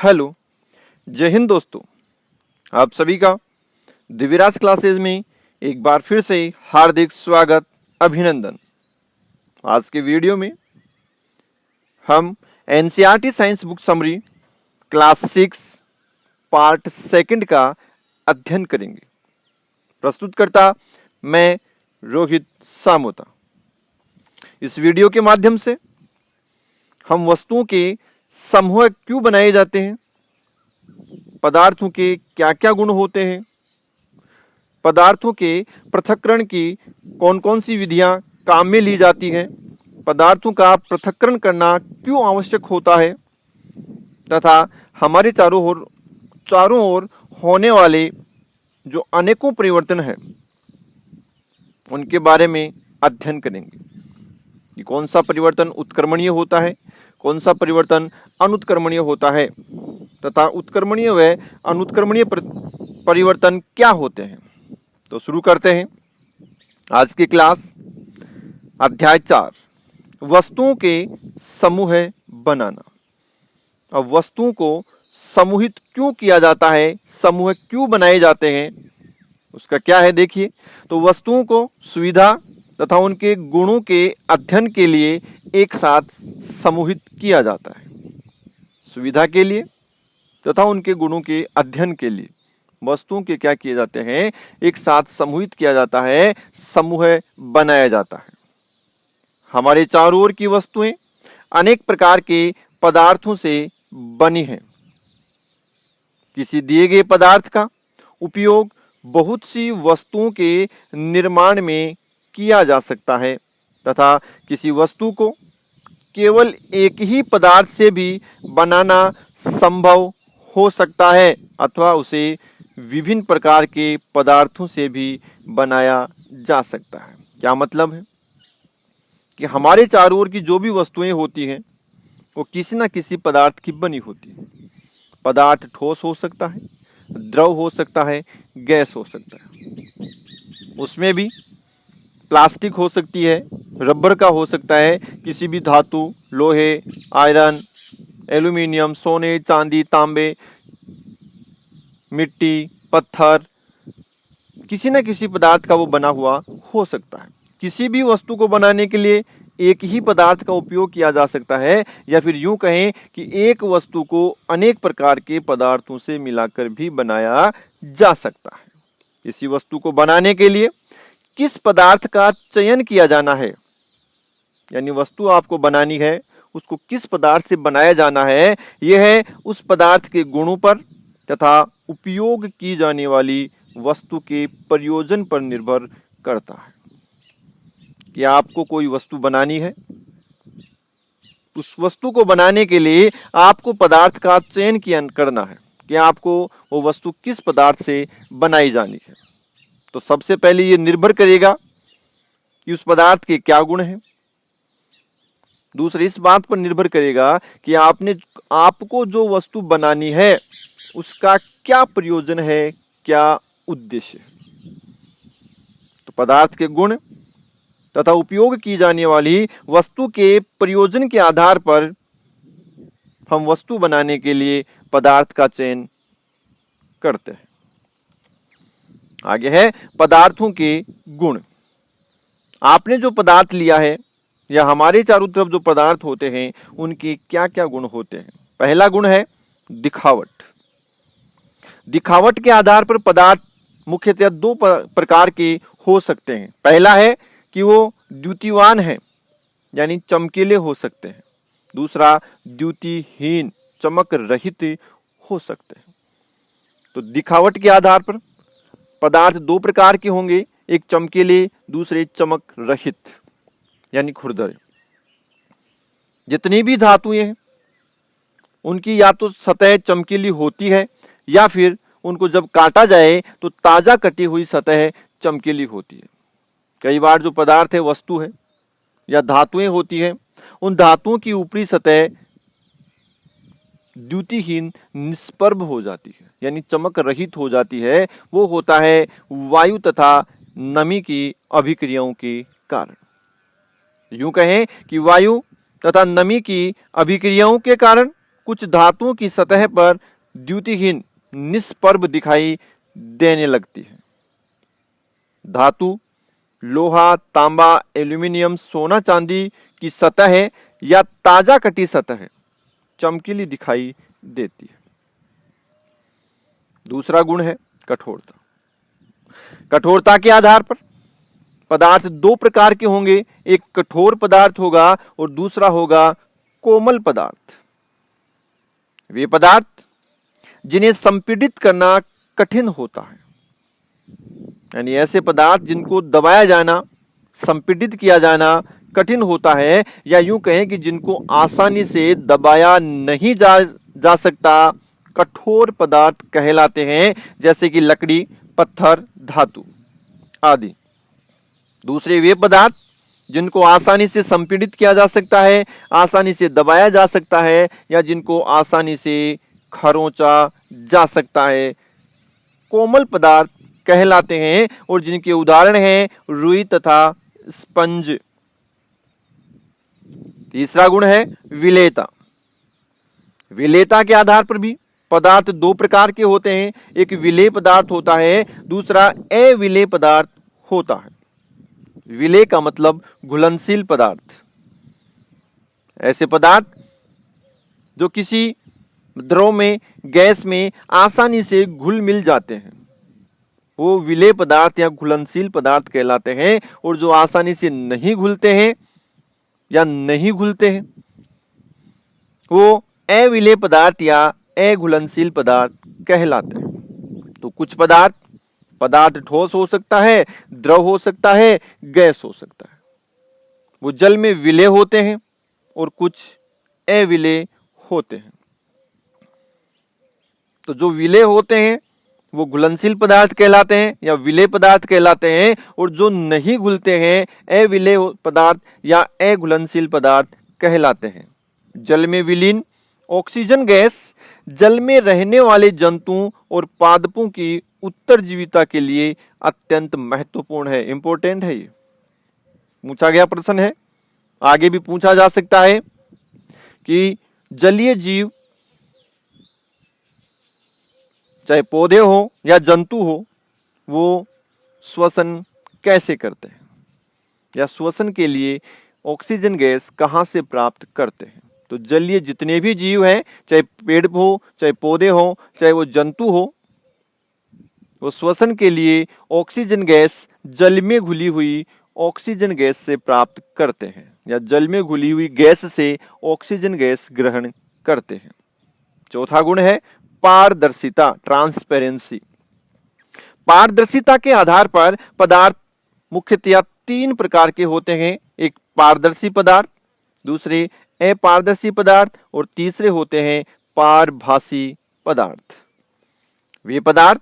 Hello, जय हिंद दोस्तों। आप सभी का दिव्यराज क्लासेज में एक बार फिर से हार्दिक स्वागत, अभिनंदन। आज के वीडियो में हम NCERT science book summary class 6 part 2 का अध्ययन करेंगे। प्रस्तुतकर्ता मैं रोहित सामोता। इस वीडियो के माध्यम से हम वस्तुओं के समूह क्यों बनाए जाते हैं, पदार्थों के क्या क्या गुण होते हैं, पदार्थों के पृथक्करण की कौन कौन सी विधियां काम में ली जाती हैं, पदार्थों का पृथक्करण करना क्यों आवश्यक होता है तथा हमारे चारों ओर होने वाले जो अनेकों परिवर्तन हैं उनके बारे में अध्ययन करेंगे कि कौन सा परिवर्तन उत्क्रमणीय होता है, कौन सा परिवर्तन अनुत्क्रमणीय होता है तथा उत्क्रमणीय व अनुत्क्रमणीय परिवर्तन क्या होते हैं। तो शुरू करते हैं आज की क्लास। अध्याय 4, वस्तुओं के समूह बनाना। अब वस्तुओं को समूहित क्यों किया जाता है, समूह क्यों बनाए जाते हैं, उसका क्या है देखिए। तो वस्तुओं को सुविधा तथा उनके गुणों के अध्ययन के लिए एक साथ समूहित किया जाता है। सुविधा के लिए तथा उनके गुणों के अध्ययन के लिए वस्तुओं के क्या किए जाते हैं, एक साथ समूहित किया जाता है, समूह बनाया जाता है। हमारे चारों ओर की वस्तुएं अनेक प्रकार के पदार्थों से बनी हैं। किसी दिए गए पदार्थ का उपयोग बहुत सी वस्तुओं के निर्माण में किया जा सकता है तथा किसी वस्तु को केवल एक ही पदार्थ से भी बनाना संभव हो सकता है अथवा उसे विभिन्न प्रकार के पदार्थों से भी बनाया जा सकता है। क्या मतलब है कि हमारे चारों ओर की जो भी वस्तुएं होती हैं वो किसी न किसी पदार्थ की बनी होती है। पदार्थ ठोस हो सकता है, द्रव हो सकता है, गैस हो सकता है। उसमें भी प्लास्टिक हो सकती है, रबर का हो सकता है, किसी भी धातु, लोहे, आयरन, एल्यूमिनियम, सोने, चांदी, तांबे, मिट्टी, पत्थर, किसी न किसी पदार्थ का वो बना हुआ हो सकता है। किसी भी वस्तु को बनाने के लिए एक ही पदार्थ का उपयोग किया जा सकता है, या फिर यूं कहें कि एक वस्तु को अनेक प्रकार के पदार्थों से मिलाकर भी बनाया जा सकता है। इसी वस्तु को बनाने के लिए किस पदार्थ का चयन किया जाना है, यानी वस्तु आपको बनानी है उसको किस पदार्थ से बनाया जाना है, यह है उस पदार्थ के गुणों पर तथा उपयोग की जाने वाली वस्तु के प्रयोजन पर निर्भर करता है। कि आपको कोई वस्तु बनानी है, उस वस्तु को बनाने के लिए आपको पदार्थ का चयन करना है कि आपको वो वस्तु किस पदार्थ से बनाई जानी है। तो सबसे पहले ये निर्भर करेगा कि उस पदार्थ के क्या गुण हैं। दूसरे इस बात पर निर्भर करेगा कि आपको जो वस्तु बनानी है उसका क्या प्रयोजन है, क्या उद्देश्य है। तो पदार्थ के गुण तथा उपयोग की जाने वाली वस्तु के प्रयोजन के आधार पर हम वस्तु बनाने के लिए पदार्थ का चयन करते हैं। आगे है पदार्थों के गुण। आपने जो पदार्थ लिया है या हमारे चारों तरफ जो पदार्थ होते हैं उनके क्या क्या गुण होते हैं। पहला गुण है दिखावट। दिखावट के आधार पर पदार्थ मुख्यतः दो प्रकार के हो सकते हैं। पहला है कि वो द्युतिवान है, यानी चमकीले हो सकते हैं। दूसरा द्युतिहीन, चमक रहित हो सकते हैं। तो दिखावट के आधार पर पदार्थ दो प्रकार के होंगे, एक चमकीले, दूसरे चमक रहित यानी खुरदरे। जितनी भी धातुएं हैं उनकी या तो सतह चमकीली होती है या फिर उनको जब काटा जाए तो ताजा कटी हुई सतह चमकीली होती है। कई बार जो पदार्थ है, वस्तु है या धातुएं होती हैं, उन धातुओं की ऊपरी सतह द्युतिहीन, निष्प्रभ हो जाती है, यानी चमक रहित हो जाती है। वो होता है वायु तथा नमी की अभिक्रियाओं के कारण। यूं कहें कि वायु तथा नमी की अभिक्रियाओं के कारण कुछ धातुओं की सतह पर द्युतिहीन निष्प्रभ दिखाई देने लगती है। धातु लोहा, तांबा, एल्यूमिनियम, सोना, चांदी की सतह या ताजा कटी सतह चमकीली दिखाई देती है। दूसरा गुण है कठोरता। कठोरता के आधार पर पदार्थ दो प्रकार के होंगे, एक कठोर पदार्थ होगा और दूसरा होगा कोमल पदार्थ। वे पदार्थ जिन्हें संपीड़ित करना कठिन होता है, यानी ऐसे पदार्थ जिनको दबाया जाना, संपीड़ित किया जाना कठिन होता है, या यूं कहें कि जिनको आसानी से दबाया नहीं जा सकता, कठोर पदार्थ कहलाते हैं, जैसे कि लकड़ी, पत्थर, धातु आदि। दूसरे वे पदार्थ जिनको आसानी से संपीड़ित किया जा सकता है, आसानी से दबाया जा सकता है, या जिनको आसानी से खरोंचा जा सकता है, कोमल पदार्थ कहलाते हैं, और जिनके उदाहरण हैं रुई तथा स्पंज। तीसरा गुण है विलेयता। विलेयता के आधार पर भी पदार्थ दो प्रकार के होते हैं, एक विलेय पदार्थ होता है, दूसरा अविलेय पदार्थ होता है। विलेय का मतलब घुलनशील पदार्थ। ऐसे पदार्थ जो किसी द्रव में, गैस में आसानी से घुल मिल जाते हैं, वो विलेय पदार्थ या घुलनशील पदार्थ कहलाते हैं, और जो आसानी से नहीं घुलते हैं या नहीं घुलते हैं, वो अविलेय पदार्थ या अघुलनशील पदार्थ कहलाते हैं। तो कुछ पदार्थ ठोस हो सकता है, द्रव हो सकता है, गैस हो सकता है, वो जल में विलेय होते हैं, और कुछ अविलेय होते हैं। तो जो विलेय होते हैं वो घुलनशील पदार्थ कहलाते हैं या विलेय पदार्थ कहलाते हैं, और जो नहीं घुलते हैं अविलेय पदार्थ या अघुलनशील पदार्थ कहलाते हैं। जल में विलीन ऑक्सीजन गैस जल में रहने वाले जंतुओं और पादपों की उत्तरजीविता के लिए अत्यंत महत्वपूर्ण है, इंपॉर्टेंट है। ये पूछा गया प्रश्न है, आगे भी पूछा जा सकता है कि जलीय जीव चाहे पौधे हो या जंतु हो, वो श्वसन कैसे करते हैं, या श्वसन के लिए ऑक्सीजन गैस कहां से प्राप्त करते हैं। तो जलीय जितने भी जीव हैं, चाहे पेड़ हो, चाहे पौधे हो, चाहे वो जंतु हो, वो श्वसन के लिए ऑक्सीजन गैस जल में घुली हुई ऑक्सीजन गैस से प्राप्त करते हैं, या जल में घुली हुई गैस से ऑक्सीजन गैस ग्रहण करते हैं। चौथा गुण है पारदर्शिता, ट्रांसपेरेंसी। पारदर्शिता के आधार पर पदार्थ मुख्यतया तीन प्रकार के होते हैं, एक पारदर्शी पदार्थ, दूसरे अपारदर्शी पदार्थ, और तीसरे होते हैं पारभासी पदार्थ। वे पदार्थ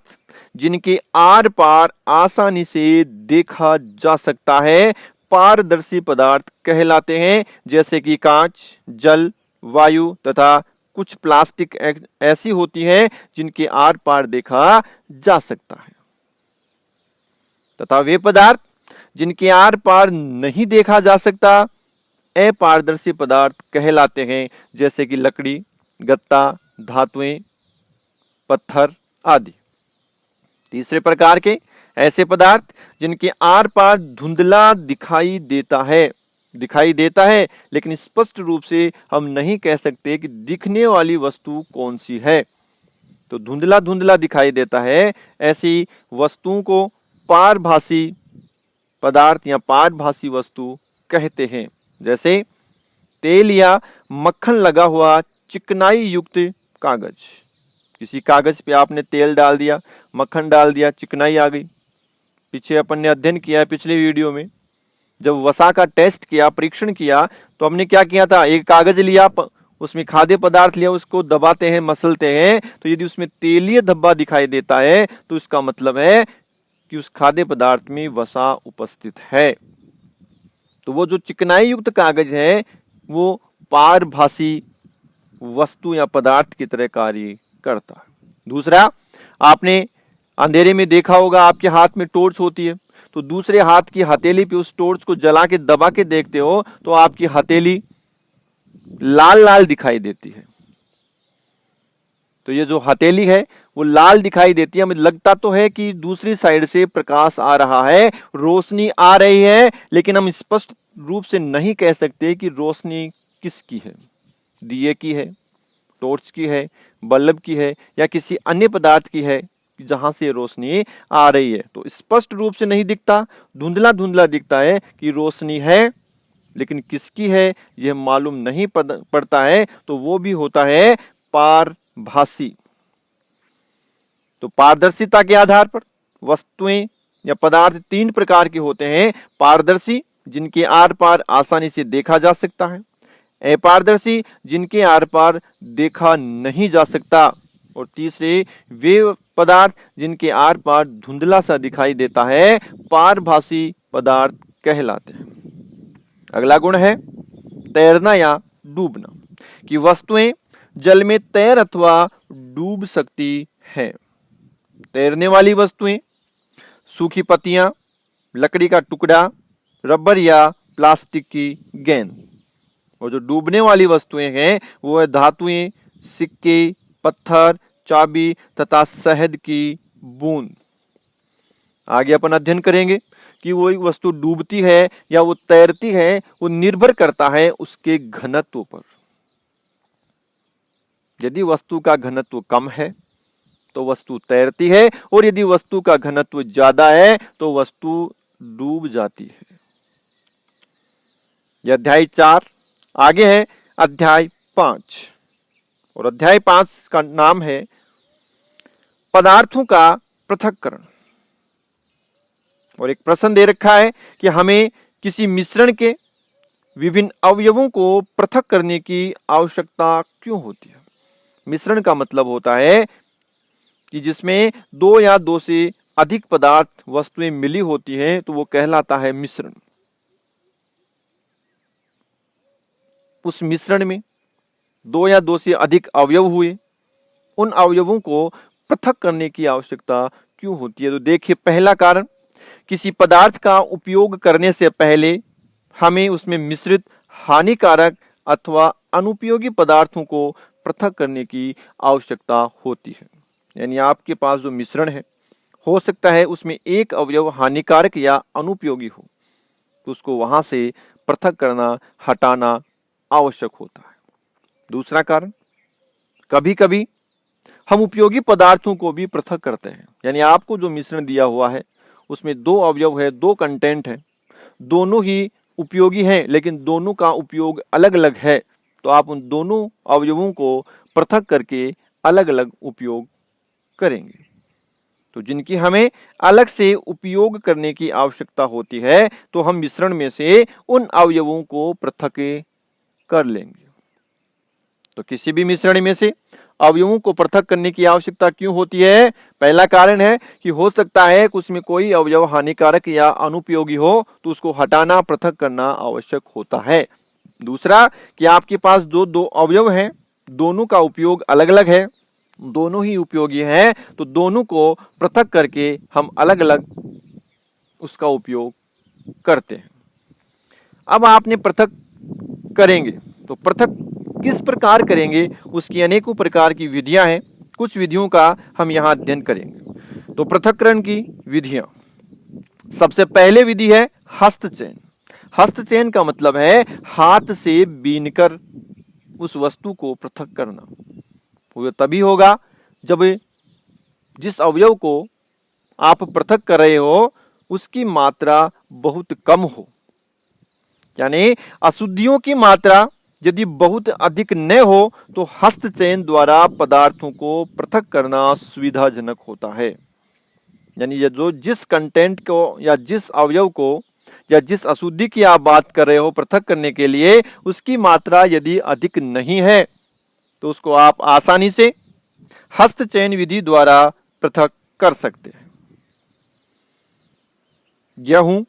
जिनके आर पार आसानी से देखा जा सकता है पारदर्शी पदार्थ कहलाते हैं, जैसे कि कांच, जल, वायु तथा कुछ प्लास्टिक ऐसी होती हैं जिनके आर पार देखा जा सकता है। तथा वे पदार्थ जिनके आर पार नहीं देखा जा सकता अपारदर्शी पदार्थ कहलाते हैं, जैसे कि लकड़ी, गत्ता, धातुएं, पत्थर आदि। तीसरे प्रकार के ऐसे पदार्थ जिनके आर पार धुंधला दिखाई देता है, लेकिन स्पष्ट रूप से हम नहीं कह सकते कि दिखने वाली वस्तु कौन सी है। तो धुंधला धुंधला दिखाई देता है, ऐसी वस्तुओं को पारभासी पदार्थ या पारभासी वस्तु कहते हैं। जैसे तेल या मक्खन लगा हुआ चिकनाई युक्त कागज। किसी कागज पे आपने तेल डाल दिया, मक्खन डाल दिया, चिकनाई आ गई। पीछे अपन ने अध्ययन किया है पिछले वीडियो में, जब वसा का टेस्ट किया, परीक्षण किया, तो हमने क्या किया था, एक कागज लिया, उसमें खाद्य पदार्थ लिया, उसको दबाते हैं, मसलते हैं, तो यदि उसमें तेलीय धब्बा दिखाई देता है तो इसका मतलब है कि उस खाद्य पदार्थ में वसा उपस्थित है। तो वो जो चिकनाई युक्त कागज है वो पारभासी वस्तु या पदार्थ की तरह कार्य करता है। दूसरा, आपने अंधेरे में देखा होगा, आपके हाथ में टॉर्च होती है, तो दूसरे हाथ की हथेली पे उस टॉर्च को जला के दबा के देखते हो तो आपकी हथेली लाल लाल दिखाई देती है। तो ये जो हथेली है वो लाल दिखाई देती है, हमें लगता तो है कि दूसरी साइड से प्रकाश आ रहा है, रोशनी आ रही है, लेकिन हम स्पष्ट रूप से नहीं कह सकते कि रोशनी किसकी है, दिए की है, टॉर्च की है, बल्ब की है या किसी अन्य पदार्थ की है जहां से रोशनी आ रही है। तो स्पष्ट रूप से नहीं दिखता, धुंधला धुंधला दिखता है कि रोशनी है, लेकिन किसकी है यह मालूम नहीं पड़ता है, तो वो भी होता है पारभासी। तो पारदर्शिता के आधार पर वस्तुएं या पदार्थ तीन प्रकार के होते हैं। पारदर्शी, जिनके आर पार आसानी से देखा जा सकता है। अपारदर्शी, जिनके आर पार देखा नहीं जा सकता। और तीसरे वे पदार्थ जिनके आर पार धुंधला सा दिखाई देता है, पारभासी पदार्थ कहलाते हैं। अगला गुण है तैरना या डूबना, कि वस्तुएं जल में तैर अथवा डूब सकती हैं। तैरने वाली वस्तुएं सूखी पत्तियां, लकड़ी का टुकड़ा, रबर या प्लास्टिक की गेंद। और जो डूबने वाली वस्तुएं हैं वो है धातुएं, सिक्के, पत्थर, चाबी तथा शहद की बूंद। आगे अपन अध्ययन करेंगे कि वो एक वस्तु डूबती है या वो तैरती है, वो निर्भर करता है उसके घनत्व पर। यदि वस्तु का घनत्व कम है तो वस्तु तैरती है, और यदि वस्तु का घनत्व ज्यादा है तो वस्तु डूब जाती है। यह अध्याय 4। आगे है अध्याय 5, और अध्याय 5 का नाम है पदार्थों का पृथक्करण। और एक प्रश्न दे रखा है कि हमें किसी मिश्रण के विभिन्न अवयवों को पृथक करने की आवश्यकता क्यों होती है। मिश्रण का मतलब होता है कि जिसमें दो या दो से अधिक पदार्थ वस्तुएं मिली होती हैं, तो वो कहलाता है मिश्रण। उस मिश्रण में दो या दो से अधिक अवयव हुए, उन अवयवों को पृथक करने की आवश्यकता क्यों होती है। तो देखिए, पहला कारण, किसी पदार्थ का उपयोग करने से पहले हमें उसमें मिश्रित हानिकारक अथवा अनुपयोगी पदार्थों को पृथक करने की आवश्यकता होती है। यानी आपके पास जो मिश्रण है, हो सकता है उसमें एक अवयव हानिकारक या अनुपयोगी हो, तो उसको वहां से पृथक करना, हटाना आवश्यक होता है। दूसरा कारण, कभी कभी हम उपयोगी पदार्थों को भी पृथक करते हैं। यानी आपको जो मिश्रण दिया हुआ है उसमें दो अवयव है, दो कंटेंट है, दोनों ही उपयोगी हैं, लेकिन दोनों का उपयोग अलग अलग है, तो आप उन दोनों अवयवों को पृथक करके अलग अलग उपयोग करेंगे। तो जिनकी हमें अलग से उपयोग करने की आवश्यकता होती है, तो हम मिश्रण में से उन अवयवों को पृथक कर लेंगे। तो किसी भी मिश्रण में से अवयवों को पृथक करने की आवश्यकता क्यों होती है। पहला कारण है कि हो सकता है कि उसमें कोई अवयव हानिकारक या अनुपयोगी हो, तो उसको हटाना, पृथक करना आवश्यक होता है। दूसरा, कि आपके पास जो दो अवयव हैं, दोनों का उपयोग अलग अलग है, दोनों ही उपयोगी हैं, तो दोनों को पृथक करके हम अलग अलग उसका उपयोग करते हैं। अब आपने पृथक करेंगे, तो पृथक किस प्रकार करेंगे, उसकी अनेकों प्रकार की विधियां हैं। कुछ विधियों का हम यहां अध्ययन करेंगे। तो पृथक्करण की विधियां, सबसे पहले विधि है हस्तचयन। हस्तचयन का मतलब है हाथ से बीनकर उस वस्तु को पृथक करना। वो तभी होगा जब जिस अवयव को आप पृथक कर रहे हो उसकी मात्रा बहुत कम हो। यानी अशुद्धियों की मात्रा यदि बहुत अधिक न हो तो हस्तचयन द्वारा पदार्थों को पृथक करना सुविधाजनक होता है। यानी ये जो जिस कंटेंट को या जिस अवयव को या जिस अशुद्धि की आप बात कर रहे हो पृथक करने के लिए, उसकी मात्रा यदि अधिक नहीं है तो उसको आप आसानी से हस्तचयन विधि द्वारा पृथक कर सकते हैं। गेहूं,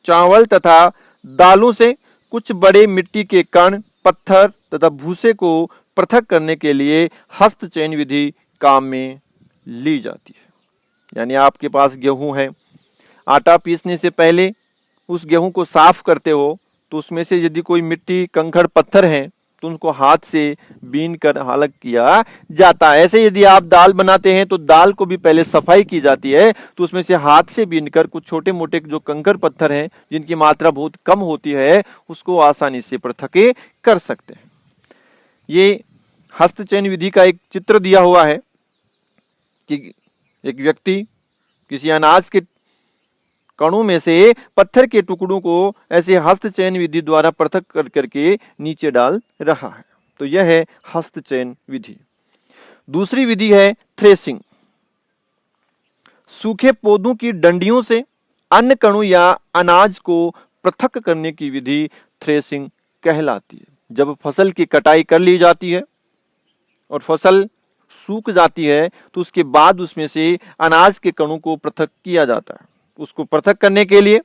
चावल तथा दालों से कुछ बड़े मिट्टी के कण, पत्थर तथा भूसे को पृथक करने के लिए हस्तचयन विधि काम में ली जाती है। यानी आपके पास गेहूं है, आटा पीसने से पहले उस गेहूं को साफ करते हो, तो उसमें से यदि कोई मिट्टी, कंकड़, पत्थर हैं तो उनको हाथ से बीन कर अलग किया जाता है। ऐसे यदि आप दाल बनाते हैं तो दाल को भी पहले सफाई की जाती है, तो उसमें से हाथ से बीन कर कुछ छोटे मोटे जो कंकड़ पत्थर हैं जिनकी मात्रा बहुत कम होती है उसको आसानी से पृथक कर सकते हैं। ये हस्त चयन विधि का एक चित्र दिया हुआ है कि एक व्यक्ति किसी अनाज के कणों में से पत्थर के टुकड़ों को ऐसे हस्त चयन विधि द्वारा पृथक कर करके नीचे डाल रहा है। तो यह है हस्त चयन विधि। दूसरी विधि है थ्रेसिंग। सूखे पौधों की डंडियों से अन्न कणों या अनाज को पृथक करने की विधि थ्रेसिंग कहलाती है। जब फसल की कटाई कर ली जाती है और फसल सूख जाती है तो उसके बाद उसमें से अनाज के कणों को पृथक किया जाता है। उसको पृथक करने के लिए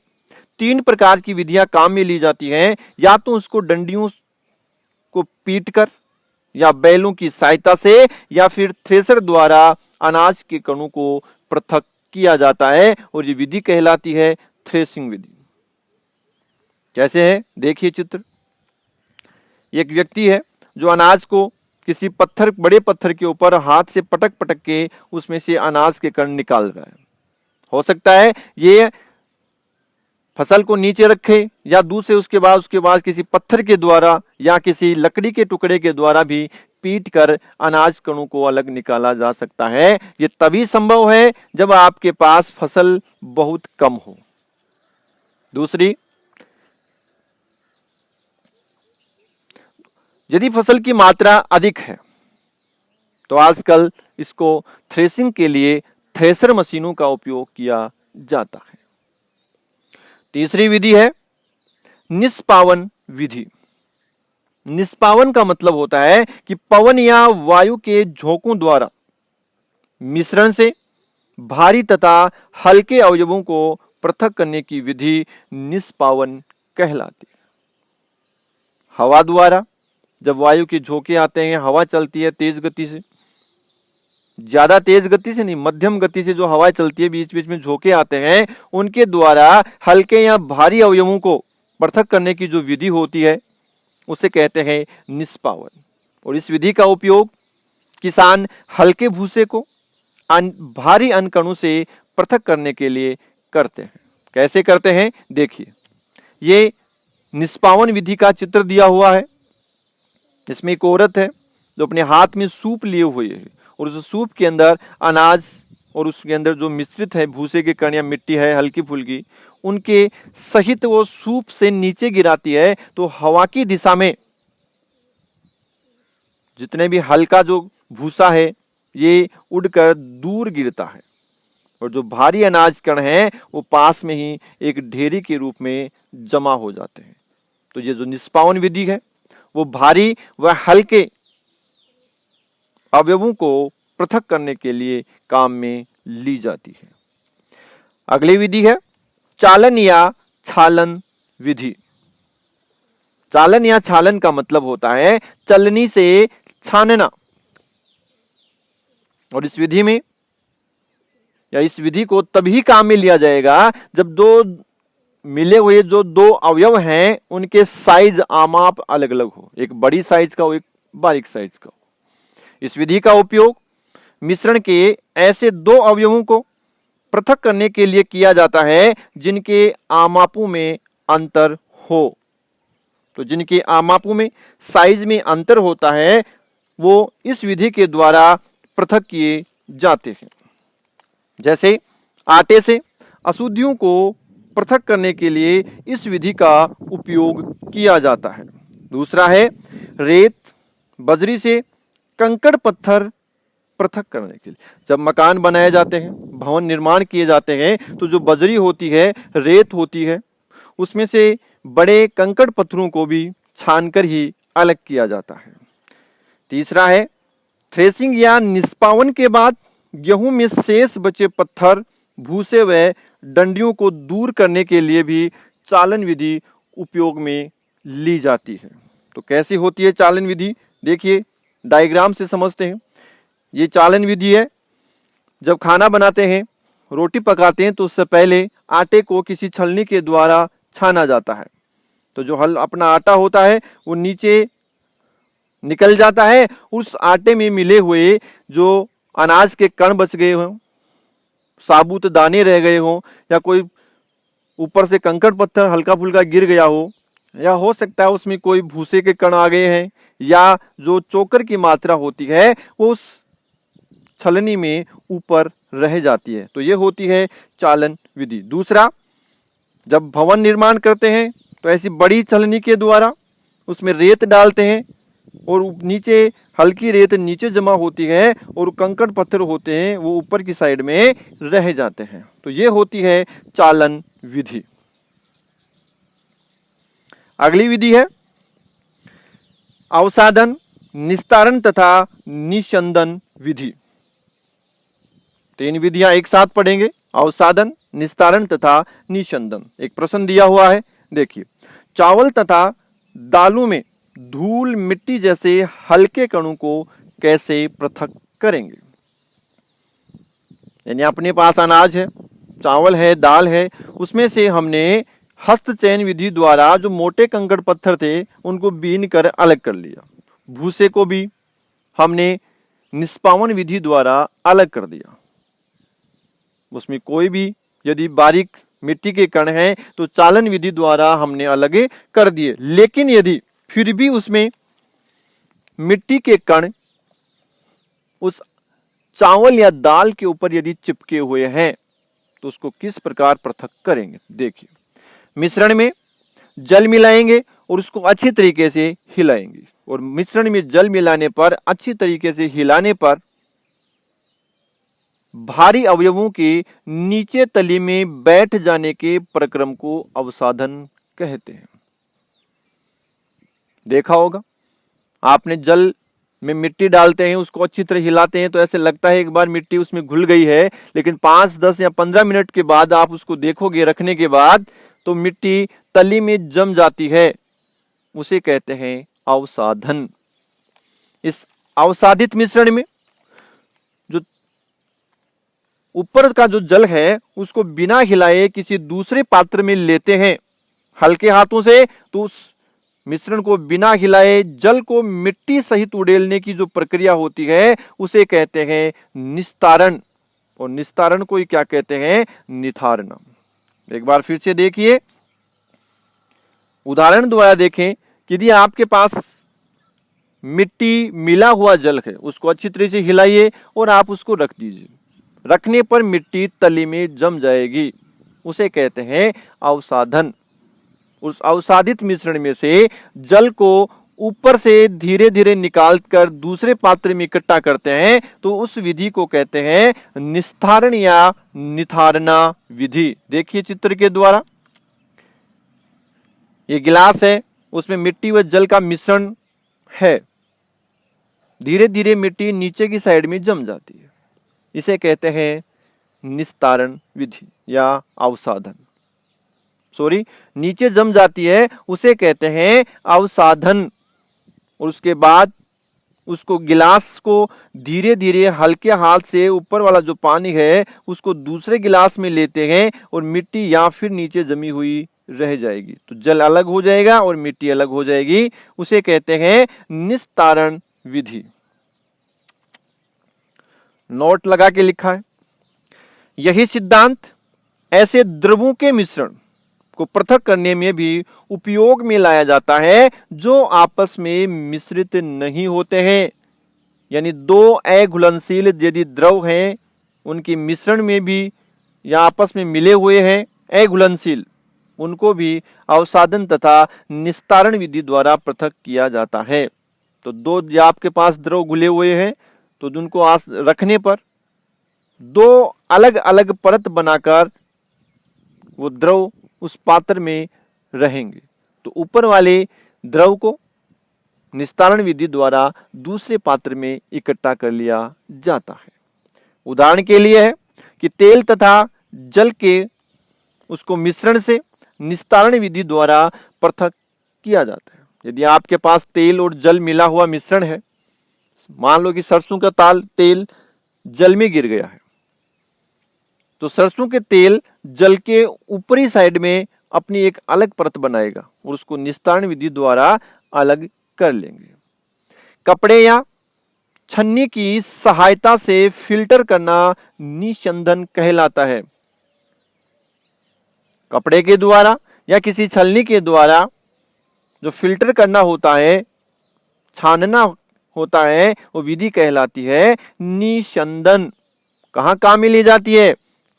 3 प्रकार की विधियां काम में ली जाती हैं। या तो उसको डंडियों को पीटकर या बैलों की सहायता से या फिर थ्रेसर द्वारा अनाज के कणों को पृथक किया जाता है और ये विधि कहलाती है थ्रेसिंग विधि। कैसे है देखिए चित्र। एक व्यक्ति है जो अनाज को किसी बड़े पत्थर के ऊपर हाथ से पटक पटक के उसमें से अनाज के कण निकाल रहा है। हो सकता है ये फसल को नीचे रखे या दूसरे उसके बाद किसी पत्थर के द्वारा या किसी लकड़ी के टुकड़े के द्वारा भी पीट कर अनाज कणों को अलग निकाला जा सकता है। ये तभी संभव है जब आपके पास फसल बहुत कम हो। दूसरी, यदि फसल की मात्रा अधिक है तो आजकल इसको थ्रेसिंग के लिए थ्रेसर मशीनों का उपयोग किया जाता है। तीसरी विधि है निष्पावन विधि। निष्पावन का मतलब होता है कि पवन या वायु के झोंकों द्वारा मिश्रण से भारी तथा हल्के अवयवों को पृथक करने की विधि निष्पावन कहलाती है। हवा द्वारा जब वायु के झोंके आते हैं, हवा चलती है तेज गति से, ज्यादा तेज गति से नहीं, मध्यम गति से जो हवा चलती है, बीच बीच में झोंके आते हैं, उनके द्वारा हल्के या भारी अवयवों को पृथक करने की जो विधि होती है उसे कहते हैं निष्पावन। और इस विधि का उपयोग किसान हल्के भूसे को भारी अन्न कणों से पृथक करने के लिए करते हैं। कैसे करते हैं देखिए। ये निष्पावन विधि का चित्र दिया हुआ है। इसमें एक औरत है जो अपने हाथ में सूप लिए हुए है और उस सूप के अंदर अनाज और उसके अंदर जो मिश्रित है भूसे के कण या मिट्टी है हल्की फुल्की, उनके सहित वो सूप से नीचे गिराती है तो हवा की दिशा में जितने भी हल्का जो भूसा है ये उड़कर दूर गिरता है और जो भारी अनाज कण है वो पास में ही एक ढेरी के रूप में जमा हो जाते हैं। तो ये जो निष्पावन विधि है वो भारी व हल्के अवयवों को पृथक करने के लिए काम में ली जाती है। अगली विधि है चालन या छालन विधि। चालन या छालन का मतलब होता है चलनी से छानना। और इस विधि में या इस विधि को तभी काम में लिया जाएगा जब मिले हुए जो 2 अवयव हैं उनके साइज आमाप अलग अलग हो, एक बड़ी साइज का हो एक बारीक साइज का हो। इस विधि का उपयोग मिश्रण के ऐसे 2 अवयवों को पृथक करने के लिए किया जाता है जिनके आमापों में अंतर हो। तो जिनके आमापों में साइज में अंतर होता है वो इस विधि के द्वारा पृथक किए जाते हैं। जैसे आटे से अशुद्धियों को पृथक करने के लिए इस विधि का उपयोग किया जाता है। दूसरा है रेत बजरी से कंकड़ पत्थर पृथक करने के लिए। जब मकान बनाए जाते हैं, भवन निर्माण किए जाते हैं तो जो बजरी होती है, रेत होती है, उसमें से बड़े कंकड़ पत्थरों को भी छानकर ही अलग किया जाता है। तीसरा है थ्रेसिंग या निष्पावन के बाद गेहूं में शेष बचे पत्थर भूसे व डंडियों को दूर करने के लिए भी चालन विधि उपयोग में ली जाती है। तो कैसी होती है चालन विधि देखिए, डायग्राम से समझते हैं। ये चालन विधि है, जब खाना बनाते हैं, रोटी पकाते हैं तो उससे पहले आटे को किसी छलनी के द्वारा छाना जाता है। तो जो अपना आटा होता है वो नीचे निकल जाता है। उस आटे में मिले हुए जो अनाज के कण बच गए हों, साबुत दाने रह गए हों, या कोई ऊपर से कंकड़ पत्थर हल्का फुल्का गिर गया हो, या हो सकता है उसमें कोई भूसे के कण आ गए हैं, या जो चोकर की मात्रा होती है वो उस छलनी में ऊपर रह जाती है। तो ये होती है चालन विधि। दूसरा, जब भवन निर्माण करते हैं तो ऐसी बड़ी छलनी के द्वारा उसमें रेत डालते हैं और नीचे हल्की रेत नीचे जमा होती है और कंकड़ पत्थर होते हैं वो ऊपर की साइड में रह जाते हैं। तो ये होती है चालन विधि। अगली विधि है अवसाधन, निस्तारण तथा निस्यंदन विधि। तीन विधियां एक साथ पढ़ेंगे, अवसाधन, निस्तारण तथा निस्यंदन। एक प्रश्न दिया हुआ है, देखिए, चावल तथा दालों में धूल मिट्टी जैसे हल्के कणों को कैसे पृथक करेंगे। यानी अपने पास अनाज है, चावल है, दाल है, उसमें से हमने हस्त चयन विधि द्वारा जो मोटे कंकड़ पत्थर थे उनको बीन कर अलग कर लिया। भूसे को भी हमने निष्पावन विधि द्वारा अलग कर दिया। उसमें कोई भी यदि बारीक मिट्टी के कण हैं तो चालन विधि द्वारा हमने अलग कर दिए। लेकिन यदि फिर भी उसमें मिट्टी के कण उस चावल या दाल के ऊपर यदि चिपके हुए हैं तो उसको किस प्रकार पृथक करेंगे। देखिए, मिश्रण में जल मिलाएंगे और उसको अच्छी तरीके से हिलाएंगे, और मिश्रण में जल मिलाने पर अच्छी तरीके से हिलाने पर भारी अवयवों के नीचे तली में बैठ जाने के प्रक्रम को अवसाधन कहते हैं। देखा होगा आपने, जल में मिट्टी डालते हैं, उसको अच्छी तरह हिलाते हैं तो ऐसे लगता है एक बार मिट्टी उसमें घुल गई है, लेकिन 5, 10 या 15 मिनट के बाद आप उसको देखोगे रखने के बाद तो मिट्टी तली में जम जाती है। उसे कहते हैं अवसाधन। इस अवसादित मिश्रण में जो ऊपर का जो जल है उसको बिना हिलाए किसी दूसरे पात्र में लेते हैं हल्के हाथों से, तो उस मिश्रण को बिना हिलाए जल को मिट्टी सहित उड़ेलने की जो प्रक्रिया होती है उसे कहते हैं निस्तारण, और निस्तारण को ही क्या कहते हैं, निथारण। एक बार फिर से देखिए, उदाहरण द्वारा देखें कि यदि आपके पास मिट्टी मिला हुआ जल है, उसको अच्छी तरह से हिलाइए और आप उसको रख दीजिए। रखने पर मिट्टी तली में जम जाएगी, उसे कहते हैं अवसाधन। उस अवसादित मिश्रण में से जल को ऊपर से धीरे धीरे निकाल कर दूसरे पात्र में इकट्ठा करते हैं तो उस विधि को कहते हैं निस्तारण या निथारना विधि। देखिए चित्र के द्वारा, ये गिलास है, उसमें मिट्टी व जल का मिश्रण है, धीरे धीरे मिट्टी नीचे की साइड में जम जाती है, इसे कहते हैं निस्तारण विधि या अवसाधन। नीचे जम जाती है उसे कहते हैं अवसाधन। और उसके बाद उसको गिलास को धीरे धीरे हल्के हाथ से ऊपर वाला जो पानी है उसको दूसरे गिलास में लेते हैं और मिट्टी या फिर नीचे जमी हुई रह जाएगी, तो जल अलग हो जाएगा और मिट्टी अलग हो जाएगी, उसे कहते हैं निस्तारण विधि। नोट लगा के लिखा है, यही सिद्धांत ऐसे द्रवों के मिश्रण को पृथक करने में भी उपयोग में लाया जाता है जो आपस में मिश्रित नहीं होते हैं। यानी दो अघुलनशील यदि द्रव हैं, उनके मिश्रण में भी या आपस में मिले हुए हैं अघुलनशील, उनको भी अवसाधन तथा निस्तारण विधि द्वारा पृथक किया जाता है। तो दो या आपके पास द्रव घुले हुए हैं तो उनको रखने पर दो अलग अलग परत बनाकर वो द्रव उस पात्र में रहेंगे, तो ऊपर वाले द्रव को निस्तारण विधि द्वारा दूसरे पात्र में इकट्ठा कर लिया जाता है। उदाहरण के लिए है कि तेल तथा जल के उसको मिश्रण से निस्तारण विधि द्वारा पृथक किया जाता है। यदि आपके पास तेल और जल मिला हुआ मिश्रण है, मान लो कि सरसों का तेल जल में गिर गया है, तो सरसों के तेल जल के ऊपरी साइड में अपनी एक अलग परत बनाएगा और उसको निस्तारण विधि द्वारा अलग कर लेंगे। कपड़े या छन्नी की सहायता से फिल्टर करना निस्यंदन कहलाता है। कपड़े के द्वारा या किसी छलनी के द्वारा जो फिल्टर करना होता है, छानना होता है, वो विधि कहलाती है निस्यंदन। कहाँ काम में ली जाती है?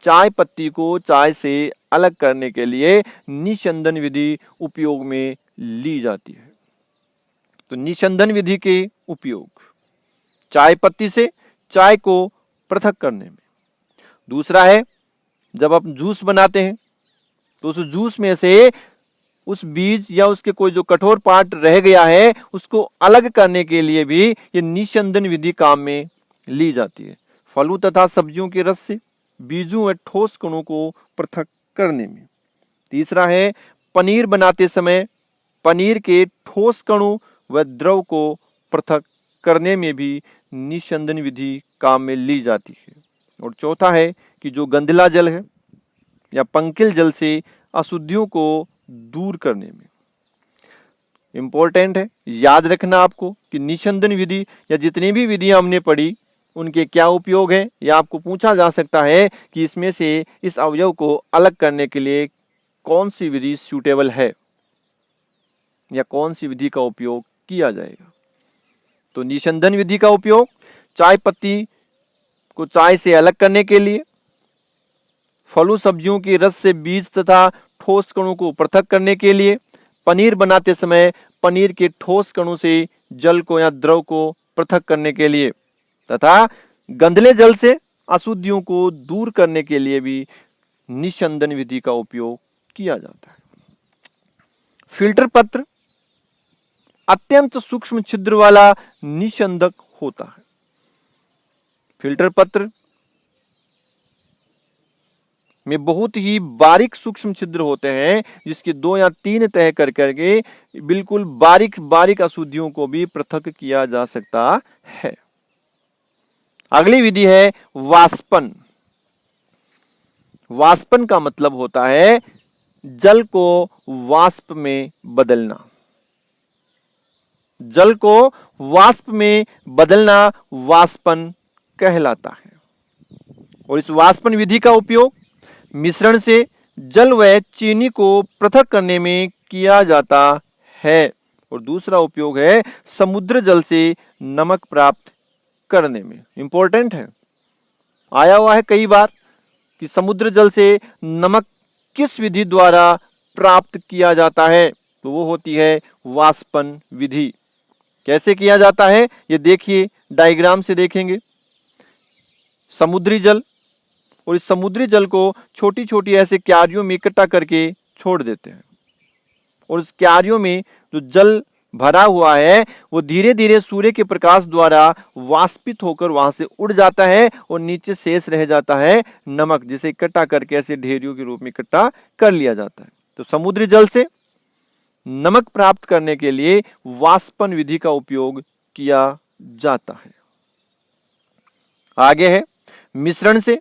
चाय पत्ती को चाय से अलग करने के लिए निस्यंदन विधि उपयोग में ली जाती है। तो निस्यंदन विधि के उपयोग चाय पत्ती से चाय को पृथक करने में। दूसरा है, जब आप जूस बनाते हैं तो उस जूस में से उस बीज या उसके कोई जो कठोर पार्ट रह गया है उसको अलग करने के लिए भी ये निस्यंदन विधि काम में ली जाती है। फलों तथा सब्जियों के रस से बीजों व ठोस कणों को पृथक करने में। तीसरा है, पनीर बनाते समय पनीर के ठोस कणों व द्रव को पृथक करने में भी निस्यंदन विधि काम में ली जाती है। और चौथा है कि जो गंधला जल है या पंकिल जल से अशुद्धियों को दूर करने में। इंपॉर्टेंट है, याद रखना आपको कि निस्यंदन विधि या जितनी भी विधियां हमने पढ़ी उनके क्या उपयोग है, या आपको पूछा जा सकता है कि इसमें से इस अवयव को अलग करने के लिए कौन सी विधि सूटेबल है या कौन सी विधि का उपयोग किया जाएगा। तो निस्यंदन विधि का उपयोग चाय पत्ती को चाय से अलग करने के लिए, फलों सब्जियों के रस से बीज तथा ठोस कणों को पृथक करने के लिए, पनीर बनाते समय पनीर के ठोस कणों से जल को या द्रव को पृथक करने के लिए, तथा गंधले जल से अशुद्धियों को दूर करने के लिए भी निस्यंदन विधि का उपयोग किया जाता है। फिल्टर पत्र अत्यंत सूक्ष्म छिद्र वाला निस्यंदक होता है। फिल्टर पत्र में बहुत ही बारीक सूक्ष्म छिद्र होते हैं, जिसकी 2 या 3 तह कर करके बिल्कुल बारीक बारीक अशुद्धियों को भी पृथक किया जा सकता है। अगली विधि है वाष्पन। वाष्पन का मतलब होता है जल को वाष्प में बदलना। जल को वाष्प में बदलना वाष्पन कहलाता है। और इस वाष्पन विधि का उपयोग मिश्रण से जल व चीनी को पृथक करने में किया जाता है। और दूसरा उपयोग है समुद्र जल से नमक प्राप्त करने में। इंपॉर्टेंट है, आया हुआ है कई बार कि समुद्र जल से नमक किस विधि द्वारा प्राप्त किया जाता है, तो वो होती है वाष्पन विधि। कैसे किया जाता है ये देखिए, डायग्राम से देखेंगे। समुद्री जल, और इस समुद्री जल को छोटी छोटी ऐसे क्यारियों में इकट्ठा करके छोड़ देते हैं, और इस क्यारियों में जो जल भरा हुआ है वो धीरे धीरे सूर्य के प्रकाश द्वारा वाष्पित होकर वहां से उड़ जाता है, और नीचे शेष रह जाता है नमक, जिसे इकट्ठा करके ऐसे ढेरियों के रूप में इकट्ठा कर लिया जाता है। तो समुद्री जल से नमक प्राप्त करने के लिए वाष्पन विधि का उपयोग किया जाता है। आगे है मिश्रण से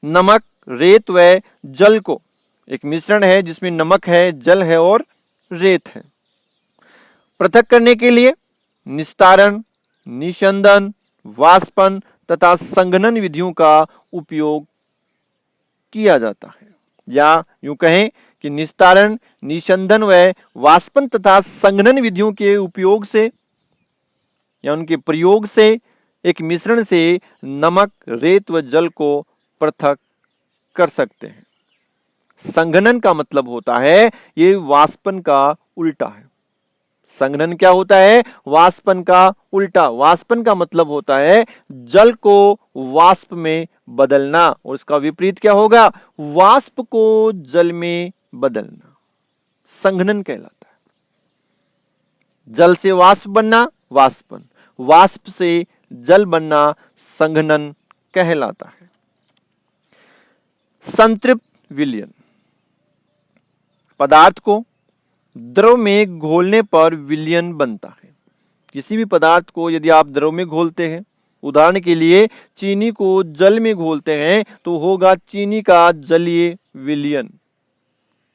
नमक, रेत व जल को, एक मिश्रण है जिसमें नमक है, जल है और रेत है, पृथक करने के लिए निस्तारण, निस्यंदन, वाष्पन तथा संघनन विधियों का उपयोग किया जाता है। या यूं कहें कि निस्तारण, निस्यंदन व वाष्पन तथा संघनन विधियों के उपयोग से या उनके प्रयोग से एक मिश्रण से नमक, रेत व जल को पृथक कर सकते हैं। संघनन का मतलब होता है ये वाष्पन का उल्टा है। संघनन क्या होता है? वाष्पन का उल्टा। वाष्पन का मतलब होता है जल को वाष्प में बदलना, और इसका विपरीत क्या होगा? वाष्प को जल में बदलना संघनन कहलाता है। जल से वाष्प बनना वाष्पन, वाष्प से जल बनना संघनन कहलाता है। संतृप्त विलयन, पदार्थ को द्रव में घोलने पर विलयन बनता है। किसी भी पदार्थ को यदि आप द्रव में घोलते हैं, उदाहरण के लिए चीनी को जल में घोलते हैं तो होगा चीनी का जलीय विलयन।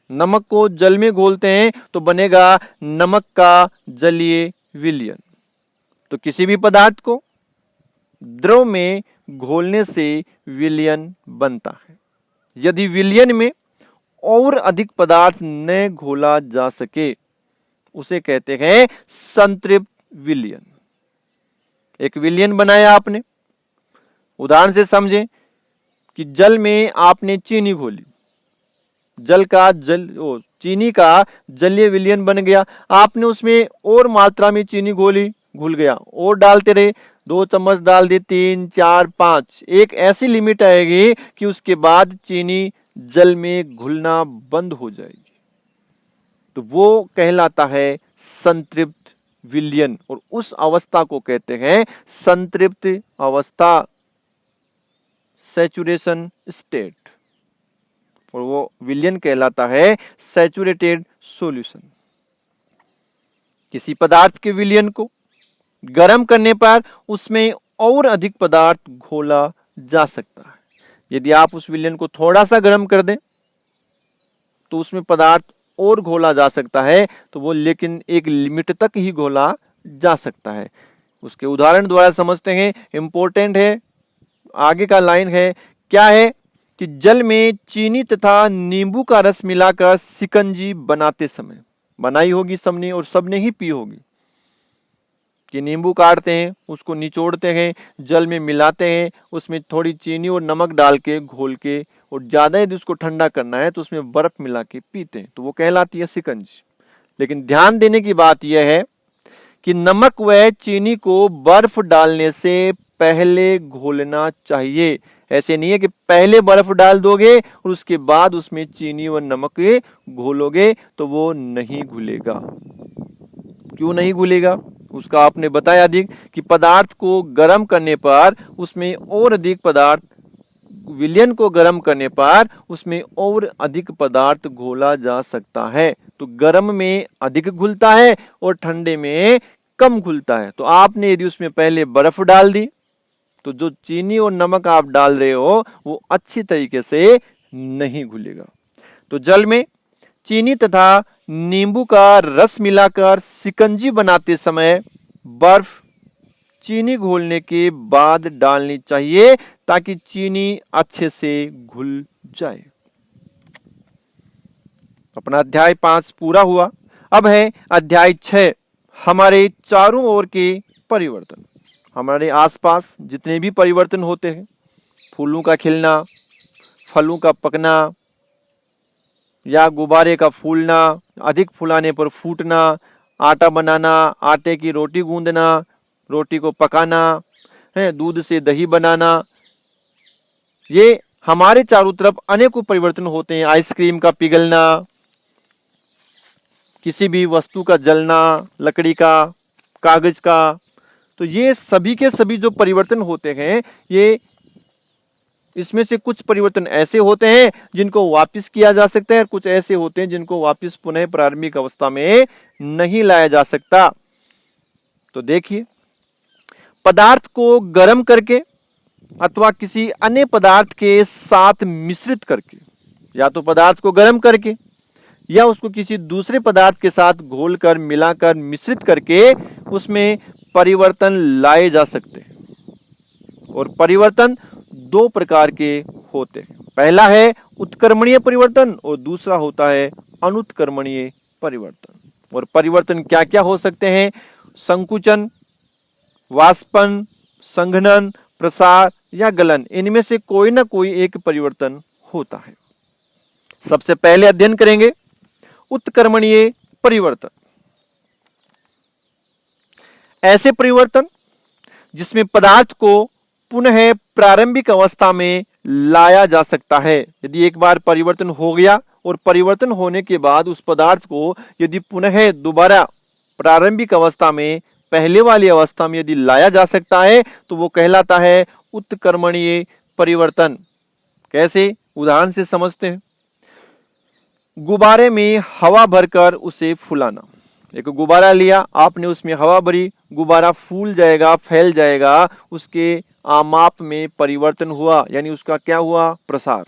नमक को जल में घोलते हैं तो बनेगा नमक का जलीय विलयन। तो किसी भी पदार्थ को द्रव में घोलने से विलयन बनता है। यदि विलयन में और अधिक पदार्थ न घोला जा सके उसे कहते हैं संतृप्त विलयन। एक विलयन बनाया आपने, उदाहरण से समझें कि जल में आपने चीनी घोली, चीनी का जलीय विलयन बन गया। आपने उसमें और मात्रा में चीनी घोली, घुल गया, और डालते रहे, 2 चम्मच डाल दी, 3, 4, 5, एक ऐसी लिमिट आएगी कि उसके बाद चीनी जल में घुलना बंद हो जाएगी। तो वो कहलाता है संतृप्त विलयन, और उस अवस्था को कहते हैं संतृप्त अवस्था, सैचुरेशन स्टेट, और वो विलयन कहलाता है सैचुरेटेड सॉल्यूशन। किसी पदार्थ के विलयन को गर्म करने पर उसमें और अधिक पदार्थ घोला जा सकता है। यदि आप उस विलयन को थोड़ा सा गर्म कर दें तो उसमें पदार्थ और घोला जा सकता है, तो वो लेकिन एक लिमिट तक ही घोला जा सकता है। उसके उदाहरण द्वारा समझते हैं, इंपॉर्टेंट है, आगे का लाइन है, क्या है कि जल में चीनी तथा नींबू का रस मिलाकर शिकंजी बनाते समय, बनाई होगी सबने और सबने ही पी होगी, कि नींबू काटते हैं, उसको निचोड़ते हैं, जल में मिलाते हैं, उसमें थोड़ी चीनी और नमक डाल के घोल के, और ज्यादा यदि उसको ठंडा करना है तो उसमें बर्फ मिला के पीते हैं, तो वो कहलाती है शिकंजी। लेकिन ध्यान देने की बात यह है कि नमक व चीनी को बर्फ डालने से पहले घोलना चाहिए। ऐसे नहीं है कि पहले बर्फ डाल दोगे और उसके बाद उसमें चीनी और नमक घोलोगे तो वो नहीं घुलेगा। क्यों नहीं घुलेगा? उसका आपने बताया अधिक कि पदार्थ को गर्म करने पर उसमें और अधिक पदार्थ, विलयन को गर्म करने पर उसमें और अधिक पदार्थ घोला जा सकता है। तो गर्म में अधिक घुलता है और ठंडे में कम घुलता है। तो आपने यदि उसमें पहले बर्फ डाल दी तो जो चीनी और नमक आप डाल रहे हो वो अच्छी तरीके से नहीं घुलेगा। तो जल में चीनी तथा नींबू का रस मिलाकर शिकंजी बनाते समय बर्फ चीनी घोलने के बाद डालनी चाहिए ताकि चीनी अच्छे से घुल जाए। अपना अध्याय 5 पूरा हुआ। अब है अध्याय 6, हमारे चारों ओर के परिवर्तन। हमारे आसपास जितने भी परिवर्तन होते हैं, फूलों का खिलना, फलों का पकना, या गुब्बारे का फूलना, अधिक फुलाने पर फूटना, आटा बनाना, आटे की रोटी गूंदना, रोटी को पकाना है, दूध से दही बनाना, ये हमारे चारों तरफ अनेकों परिवर्तन होते हैं। आइसक्रीम का पिघलना, किसी भी वस्तु का जलना, लकड़ी का, कागज का, तो ये सभी के सभी जो परिवर्तन होते हैं, ये इसमें से कुछ परिवर्तन ऐसे होते हैं जिनको वापस किया जा सकता है, कुछ ऐसे होते हैं जिनको वापस पुनः प्रारंभिक अवस्था में नहीं लाया जा सकता। तो देखिए, पदार्थ को गर्म करके अथवा किसी अन्य पदार्थ के साथ मिश्रित करके, या तो पदार्थ को गर्म करके या उसको किसी दूसरे पदार्थ के साथ घोलकर, मिलाकर, मिश्रित करके उसमें परिवर्तन लाए जा सकते हैं। और परिवर्तन 2 प्रकार के होते हैं। पहला है उत्क्रमणीय परिवर्तन और दूसरा होता है अनुत्क्रमणीय परिवर्तन। और परिवर्तन क्या क्या हो सकते हैं? संकुचन, वाष्पन, संघनन, प्रसार या गलन, इनमें से कोई ना कोई एक परिवर्तन होता है। सबसे पहले अध्ययन करेंगे उत्क्रमणीय परिवर्तन। ऐसे परिवर्तन जिसमें पदार्थ को पुनः प्रारंभिक अवस्था में लाया जा सकता है। यदि एक बार परिवर्तन हो गया और परिवर्तन होने के बाद उस पदार्थ को यदि पुनः दोबारा प्रारंभिक अवस्था में, पहले वाली अवस्था में यदि लाया जा सकता है तो वो कहलाता है उत्क्रमणीय परिवर्तन। कैसे? उदाहरण से समझते हैं। गुब्बारे में हवा भरकर उसे फुलाना। एक गुब्बारा लिया आपने, उसमें हवा भरी, गुब्बारा फूल जाएगा, फैल जाएगा, उसके आमाप में परिवर्तन हुआ, यानी उसका क्या हुआ? प्रसार।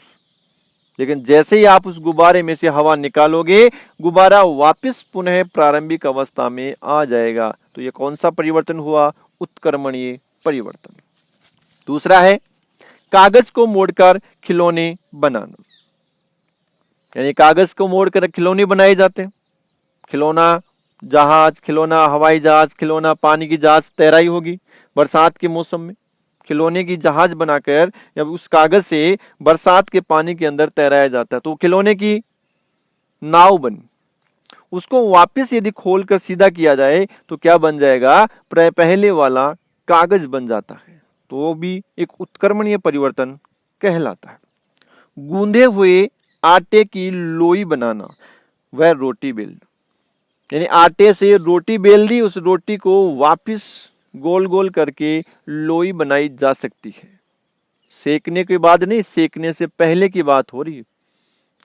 लेकिन जैसे ही आप उस गुब्बारे में से हवा निकालोगे, गुब्बारा वापस पुनः प्रारंभिक अवस्था में आ जाएगा। तो ये कौन सा परिवर्तन हुआ? उत्क्रमणीय परिवर्तन। दूसरा है कागज को मोड़कर खिलौने बनाना, यानी कागज को मोड़कर खिलौने बनाए जाते हैं। खिलौना जहाज, खिलौना हवाई जहाज, खिलौना पानी की जहाज तैराई होगी बरसात के मौसम में, खिलौने की जहाज बनाकर या उस कागज से बरसात के पानी के अंदर तैराया जाता है, तो खिलौने की नाव बनी। उसको वापस यदि खोलकर सीधा किया जाए तो क्या बन जाएगा, पहले वाला कागज बन जाता है, तो वो भी एक उत्क्रमणीय परिवर्तन कहलाता है। गूंधे हुए आटे की लोई बनाना वह रोटी बेलना, यानी आटे से रोटी बेल दी, उस रोटी को वापस गोल गोल करके लोई बनाई जा सकती है। सेकने के बाद नहीं, सेकने से पहले की बात हो रही है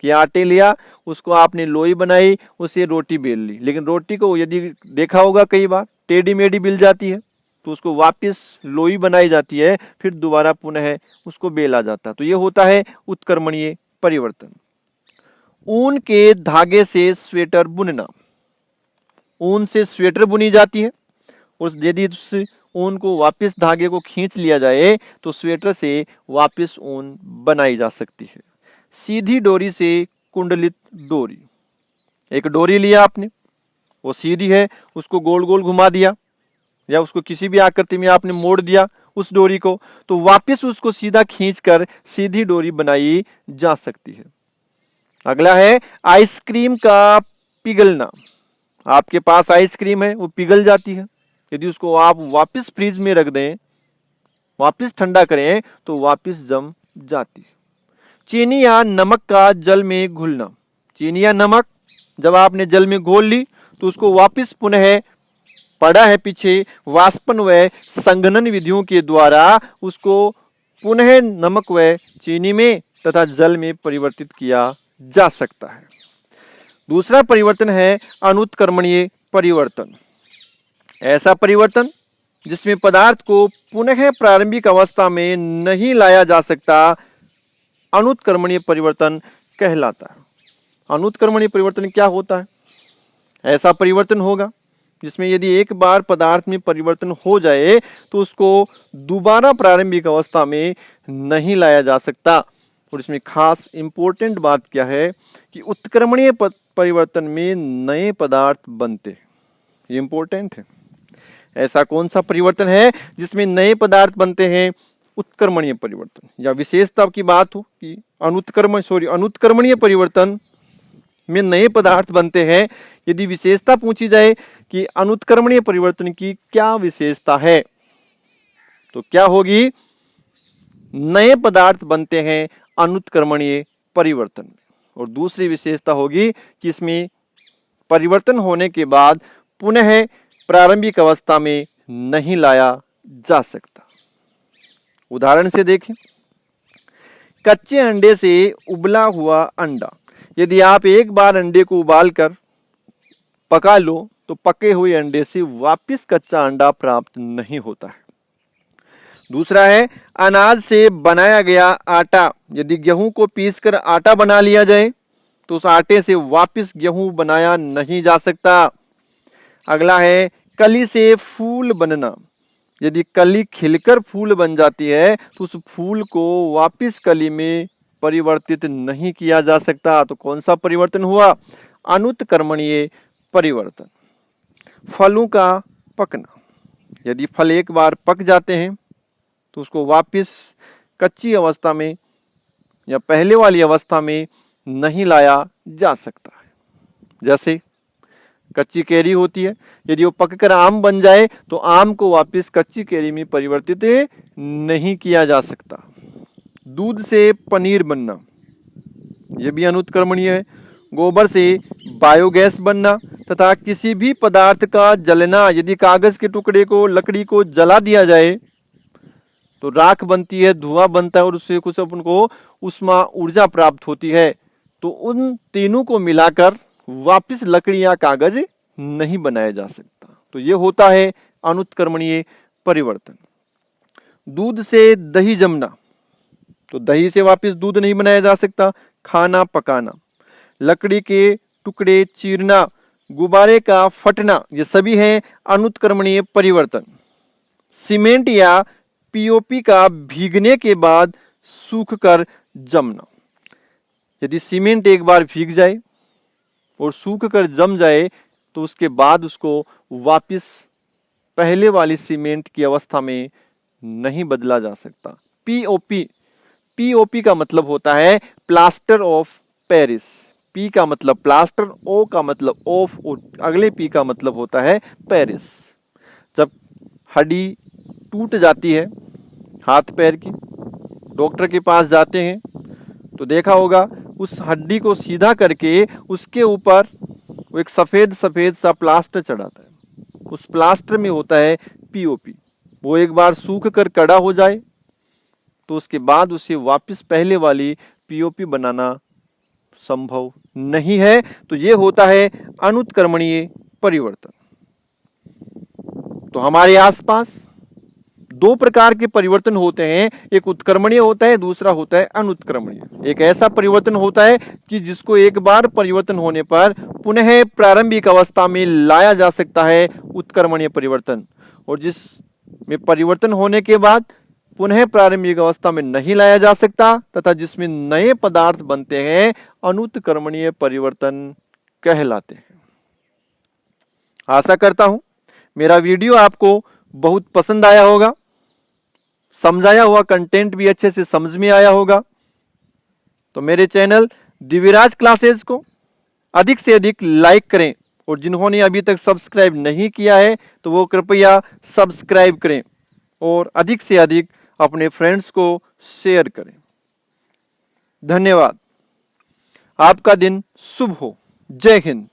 कि आटे लिया, उसको आपने लोई बनाई, उससे रोटी बेल ली। लेकिन रोटी को यदि देखा होगा कई बार टेढ़ी मेढ़ी बिल जाती है, तो उसको वापस लोई बनाई जाती है, फिर दोबारा पुनः उसको बेला जाता है। तो ये होता है उत्क्रमणीय परिवर्तन। ऊन के धागे से स्वेटर बुनना, ऊन से स्वेटर बुनी जाती है, और यदि उस ऊन को वापस धागे को खींच लिया जाए तो स्वेटर से वापस ऊन बनाई जा सकती है। सीधी डोरी से कुंडलित डोरी, एक डोरी लिया आपने, वो सीधी है, उसको गोल गोल घुमा दिया या उसको किसी भी आकृति में आपने मोड़ दिया उस डोरी को, तो वापस उसको सीधा खींचकर सीधी डोरी बनाई जा सकती है। अगला है आइसक्रीम का पिघलना। आपके पास आइसक्रीम है, वो पिघल जाती है, यदि उसको आप वापस फ्रीज में रख दें, वापस ठंडा करें तो वापस जम जाती है। चीनी या नमक का जल में घुलना, चीनी या नमक जब आपने जल में घोल ली तो उसको वापस पुनः पड़ा है पीछे वाष्पन व संघनन विधियों के द्वारा उसको पुनः नमक व चीनी में तथा जल में परिवर्तित किया जा सकता है। दूसरा परिवर्तन है अनुत्क्रमणीय परिवर्तन। ऐसा परिवर्तन जिसमें पदार्थ को पुनः प्रारंभिक अवस्था में नहीं लाया जा सकता, अनुत्क्रमणीय परिवर्तन कहलाता है। अनुत्क्रमणीय परिवर्तन क्या होता है? ऐसा परिवर्तन होगा जिसमें यदि एक बार पदार्थ में परिवर्तन हो जाए तो उसको दोबारा प्रारंभिक अवस्था में नहीं लाया जा सकता। और इसमें खास इंपॉर्टेंट बात क्या है कि उत्क्रमणीय परिवर्तन में नए पदार्थ बनते हैं। ये इंपॉर्टेंट है। ऐसा कौन सा परिवर्तन है जिसमें नए पदार्थ बनते हैं? उत्क्रमणीय परिवर्तन। या विशेषता की बात हो कि अनुत्क्रमणीय परिवर्तन में नए पदार्थ बनते हैं, यदि विशेषता पूछी जाए कि अनुत्क्रमणीय परिवर्तन की क्या विशेषता है, तो क्या होगी? नए पदार्थ बनते हैं अनुत्क्रमणीय परिवर्तन में। और दूसरी विशेषता होगी कि इसमें परिवर्तन होने के बाद पुनः प्रारंभिक अवस्था में नहीं लाया जा सकता। उदाहरण से देखें, कच्चे अंडे से उबला हुआ अंडा। यदि आप एक बार अंडे को उबालकर पका लो तो पके हुए अंडे से वापस कच्चा अंडा प्राप्त नहीं होता है। दूसरा है अनाज से बनाया गया आटा। यदि गेहूं को पीसकर आटा बना लिया जाए तो उस आटे से वापस गेहूं बनाया नहीं जा सकता। अगला है कली से फूल बनना। यदि कली खिलकर फूल बन जाती है तो उस फूल को वापस कली में परिवर्तित नहीं किया जा सकता। तो कौन सा परिवर्तन हुआ? अनुत्क्रमणीय परिवर्तन। फलों का पकना। यदि फल एक बार पक जाते हैं तो उसको वापस कच्ची अवस्था में या पहले वाली अवस्था में नहीं लाया जा सकता है। जैसे कच्ची कैरी होती है, यदि वो पककर आम बन जाए तो आम को वापस कच्ची कैरी में परिवर्तित नहीं किया जा सकता। दूध से पनीर बनना, यह भी अनुत्क्रमणीय है। गोबर से बायोगैस बनना तथा किसी भी पदार्थ का जलना। यदि कागज के टुकड़े को, लकड़ी को जला दिया जाए तो राख बनती है, धुआं बनता है और उससे कुछ अपन को उष्मा ऊर्जा प्राप्त होती है। तो उन तीनों को मिलाकर वापस लकड़ी या कागज नहीं बनाया जा सकता। तो ये होता है अनुत्क्रमणीय परिवर्तन। दूध से दही जमना, तो दही से वापस दूध नहीं बनाया जा सकता। खाना पकाना, लकड़ी के टुकड़े चीरना, गुब्बारे का फटना, ये सभी हैं अनुत्क्रमणीय परिवर्तन। सीमेंट या पीओपी का भीगने के बाद सूखकर जमना। यदि सीमेंट एक बार भीग जाए और सूखकर जम जाए तो उसके बाद उसको वापस पहले वाली सीमेंट की अवस्था में नहीं बदला जा सकता। पीओपी, पीओपी का मतलब होता है प्लास्टर ऑफ पेरिस। पी का मतलब प्लास्टर, ओ का मतलब ऑफ और अगले पी का मतलब होता है पेरिस। जब हड्डी टूट जाती है हाथ पैर की, डॉक्टर के पास जाते हैं तो देखा होगा उस हड्डी को सीधा करके उसके ऊपर वो एक सफेद सफेद सा प्लास्टर चढ़ाता है, उस प्लास्टर में होता है पीओपी। वो एक बार सूख कर कड़ा हो जाए तो उसके बाद उसे वापस पहले वाली पीओपी बनाना संभव नहीं है। तो ये होता है अनुत्क्रमणीय परिवर्तन। तो हमारे आसपास दो प्रकार के परिवर्तन होते हैं, एक उत्क्रमणीय होता है, दूसरा होता है अनुत्क्रमणीय। एक ऐसा परिवर्तन होता है कि जिसको एक बार परिवर्तन होने पर पुनः प्रारंभिक अवस्था में लाया जा सकता है, उत्क्रमणीय परिवर्तन। और जिसमें परिवर्तन होने के बाद पुनः प्रारंभिक अवस्था में नहीं लाया जा सकता तथा जिसमें नए पदार्थ बनते हैं, अनुत्क्रमणीय परिवर्तन कहलाते हैं। आशा करता हूं मेरा वीडियो आपको बहुत पसंद आया होगा, समझाया हुआ कंटेंट भी अच्छे से समझ में आया होगा। तो मेरे चैनल दिव्यराज क्लासेस को अधिक से अधिक लाइक करें और जिन्होंने अभी तक सब्सक्राइब नहीं किया है तो वो कृपया सब्सक्राइब करें और अधिक से अधिक अपने फ्रेंड्स को शेयर करें। धन्यवाद। आपका दिन शुभ हो। जय हिंद।